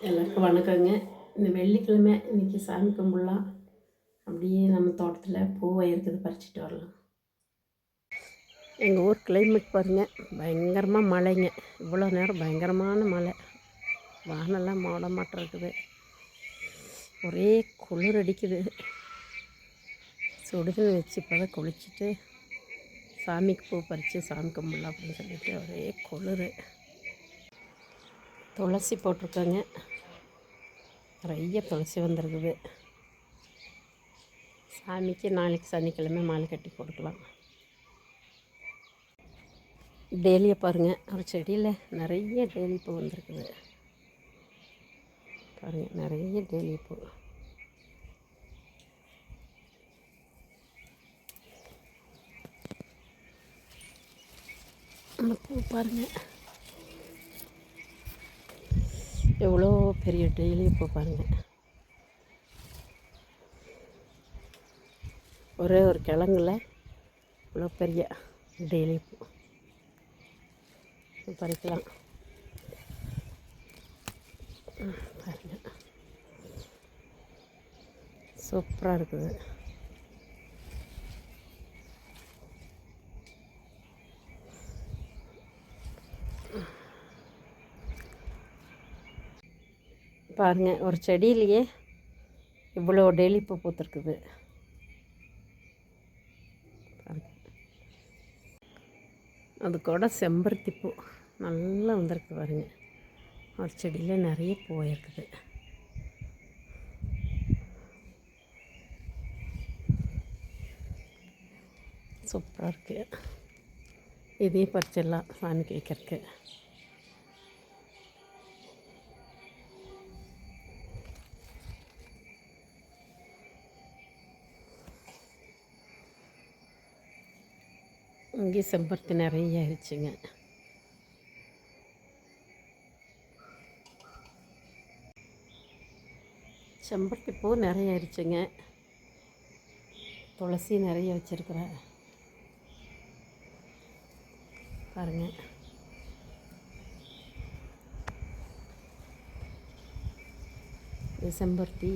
எல்லாருக்கும் வணக்கங்க. இந்த வெள்ளிக்கிழமை இன்றைக்கி சாமி கும்பிட்லாம். அப்படியே நம்ம தோட்டத்தில் பூவை இருக்குது, பறிச்சிட்டு வரலாம். எங்கள் ஊர் கிளைமேட் பாருங்கள், பயங்கரமாக மழைங்க. இவ்வளோ நேரம் பயங்கரமான மழை, வானெல்லாம் மோடமாட்டம் இருக்குது. ஒரே குளிர் அடிக்குது. சுடுதல் வச்சு இப்போ தான் குளிச்சுட்டு சாமிக்கு பூ பறித்து சாமி கும்பிட்லாம் அப்படின்னு சொல்லிட்டு ஒரே குளிர். துளசி போட்டிருக்காங்க, நிறைய துளசி வந்திருக்குது. சாமிக்கு நாளைக்கு சனிக்கிழமை மாலை கட்டி கொடுக்கலாம். டேலியை பாருங்கள், ஒரு செடியில் நிறைய டேலி பூ வந்திருக்குது பாருங்கள், நிறைய டேலி பூ. அந்த பூ பாருங்கள், எவ்வளோ பெரிய டெய்லி பூ பாருங்கள். ஒரே ஒரு கிழங்குல இவ்வளோ பெரிய டெய்லி பூ பறிக்கலாம் பாருங்கள், சூப்பராக இருக்குது. பாருங்கள், ஒரு செடியிலேயே இவ்வளோ டெய்லி பூ பூத்துருக்குது. அது கூட செம்பருத்தி பூ நல்லா வந்திருக்கு பாருங்கள். ஒரு செடியில் நிறைய பூ இருக்குது. சூப்பராக இருக்குது. இதையும் பறிச்சிடலாம் சாமிக்கு வைக்கிறதுக்கு. இங்கே செம்பருத்தி நிறைய ஆயிடுச்சுங்க. செம்பருத்தி பூ நிறைய ஆயிடுச்சுங்க. துளசி நிறைய வச்சுருக்குறேன் பாருங்கள். இது செம்பருத்தி,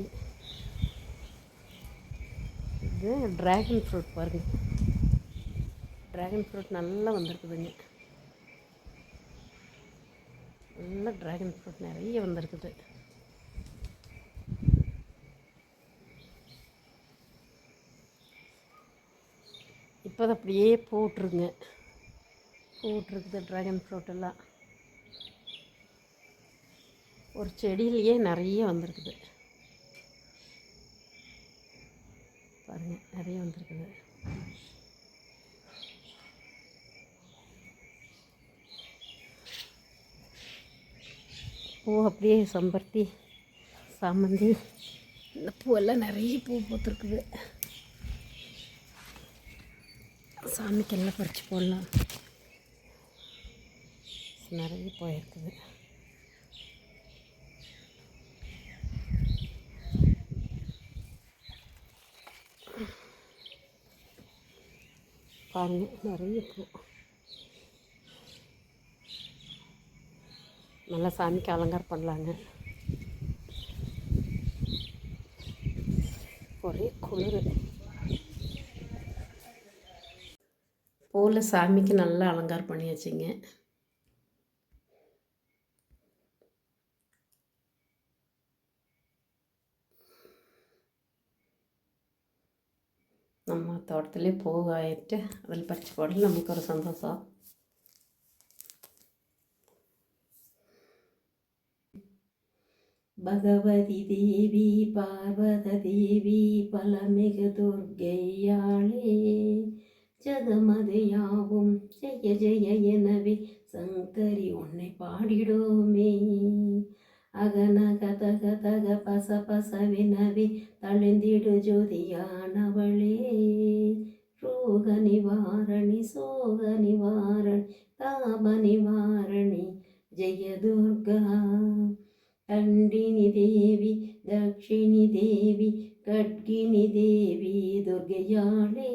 இது ட்ராகன் ஃப்ரூட் பாருங்கள். ட்ராகன் ஃப்ரூட் நல்லா வந்திருக்குதுங்க. நல்லா ட்ராகன் ஃப்ரூட் நிறைய வந்திருக்குது. இப்போ அது அப்படியே போட்டுருங்க, போட்டிருக்குது ட்ராகன் ஃப்ரூட் எல்லாம். ஒரு செடியிலேயே நிறைய வந்திருக்குது பாருங்கள், நிறைய வந்திருக்குது. பூ அப்படியே செம்பருத்தி, சாமந்தி, இந்த பூவெல்லாம் நிறைய பூ பூத்துருக்குது. சாமிக்கெல்லாம் பறித்து போடலாம், நிறைய போயிருக்குது. பாருங்கள், நிறைய பூ. நல்லா சாமிக்கு அலங்காரம் பண்ணலாங்க. ஒரே குளிர். பூவில் சாமிக்கு நல்லா அலங்காரம் பண்ணியாச்சுங்க. நம்ம தோட்டத்துலேயே பூ ஆயிட்டு அதில் பறித்து போடல நமக்கு ஒரு சந்தோஷம். பகவதி தேவி பார்வத தேவி பலமிகு துர்க்கையாளே, ஜகமதையாவும் ஜெய ஜெய எனவே சங்கரி உன்னை பாடிடோமே. அகநக தக தக பச பசவினவே தளிந்திடு ஜோதியானவளே, ரோக நிவாரணி சோக நிவாரணி தாப நிவாரணி ஜெய துர்கா. கண்டினி தேவி தக்ஷிணி தேவி கட்கினி தேவி துர்கையாளே,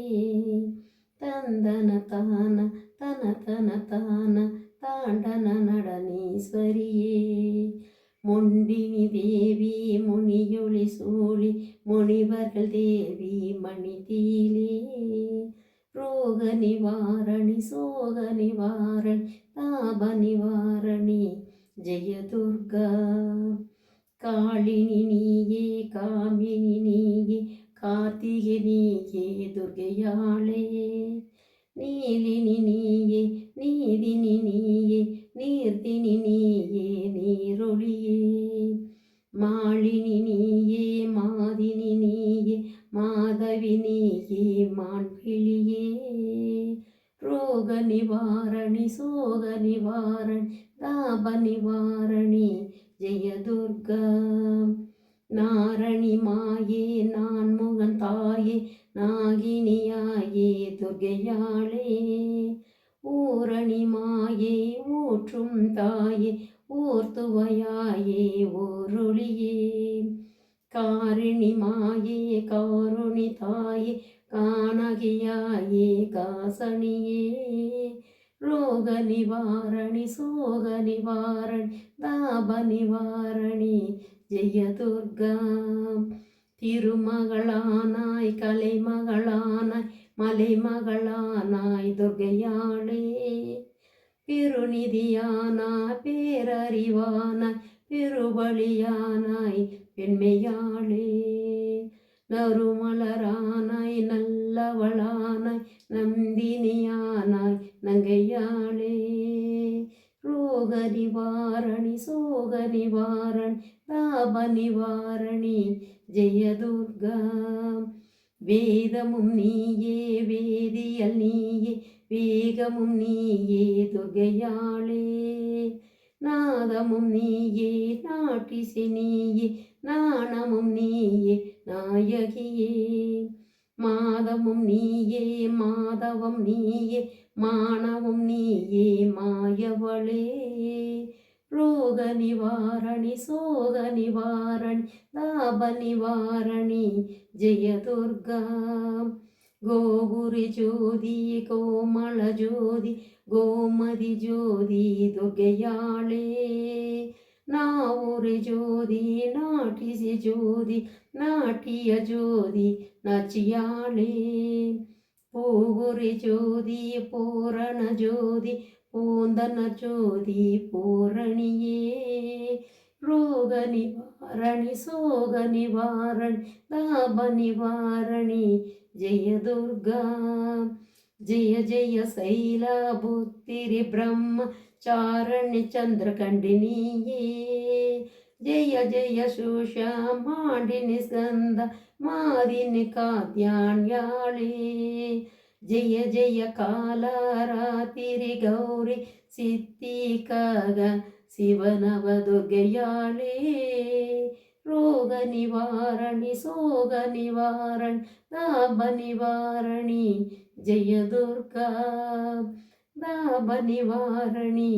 தந்தன தான தன தன தான தாண்டன நடனீஸ்வரியே, மொண்டினி தேவி முனியொளி சூழி முனிவர்கள் தேவி மணிதீலே ரோக நிவாரணி சோக நிவாரணி தாப நிவாரணி ஜெயதுர்கா காளினி நீயே காமினி நீயே கார்த்திகை நீயே துர்கையாளே நீலினி நீயே நீதினி நீயே நீர்த்தினி நீயே நீரொளியே மாளினி நீயே மாதினி நீயே மாதவி நீயே மான்பிழியே ரோக நிவாரணி சோக நிவாரணி தாப நிவாரணி ஜெயதுர்கா நாரணி மாயே நான் முகன் தாயே நாகினியாயே துர்கையாளே ஊரணி மாயே ஊற்றும் தாயே ஊர்த்துவையாயே ஓரொளியே காரிணி மாயே காருணி தாயே கானகியாயே காசனியே ரோக நிவாரணி சோக நிவாரணி தாப நிவாரணி ஜெயதுர்கா திருமகளானாய் கலைமகளானாய் மலைமகளானாய் துர்கையாளே பெருநிதியானாய் பேரறிவானாய் பெருவழியானாய் பெண்மையாளே நறுமலரானாய் நல்லவளானாய் நந்தினியானாய் நங்கையாளே ரோக நிவாரணி சோக நிவாரணி தாப நிவாரணி ஜெயதுர்கா வேதமும் நீயே வேதியல் நீயே வேகமும் நீயே துர்கையாளே நாதமும் நீயே நாட்டிசை நீயே நாணமும் நீயே நாயகியே மாதமும் நீயே மாதவம் நீயே மானவும் நீயே மாயவளே ரோக நிவாரணி சோக நிவாரணி தாப நிவாரணி ஜெயதுர்கா கோபுரி ஜோதி கோமள ஜோதி கோமதி ஜோதி துர்கையாளே நாவூரி ஜோதி நாட்டிசி ஜோதி நாட்டிய ஜோதி நாச்சியாளே பூகுரி ஜோதி பூரண ஜோதி பூந்தன ஜோதி பூரணியே ரோக நிவாரணி சோக நிவாரணி தாப நிவாரணி ஜெயதுர்கா ஜெய ஜெய சைலபுத்திரி பிரம்ம चारण्य चंद्रकंडिनीये जय जय सुषमांडिनि स्कंद मादिनि कात्यान्याळे जय जय कालरात्रि गौरी सिद्धिकाग शिवनवदुर्गयाळे रोग निवारणि सोग निवारणि ताप निवारणि जय दुर्गा दाब निवारणी।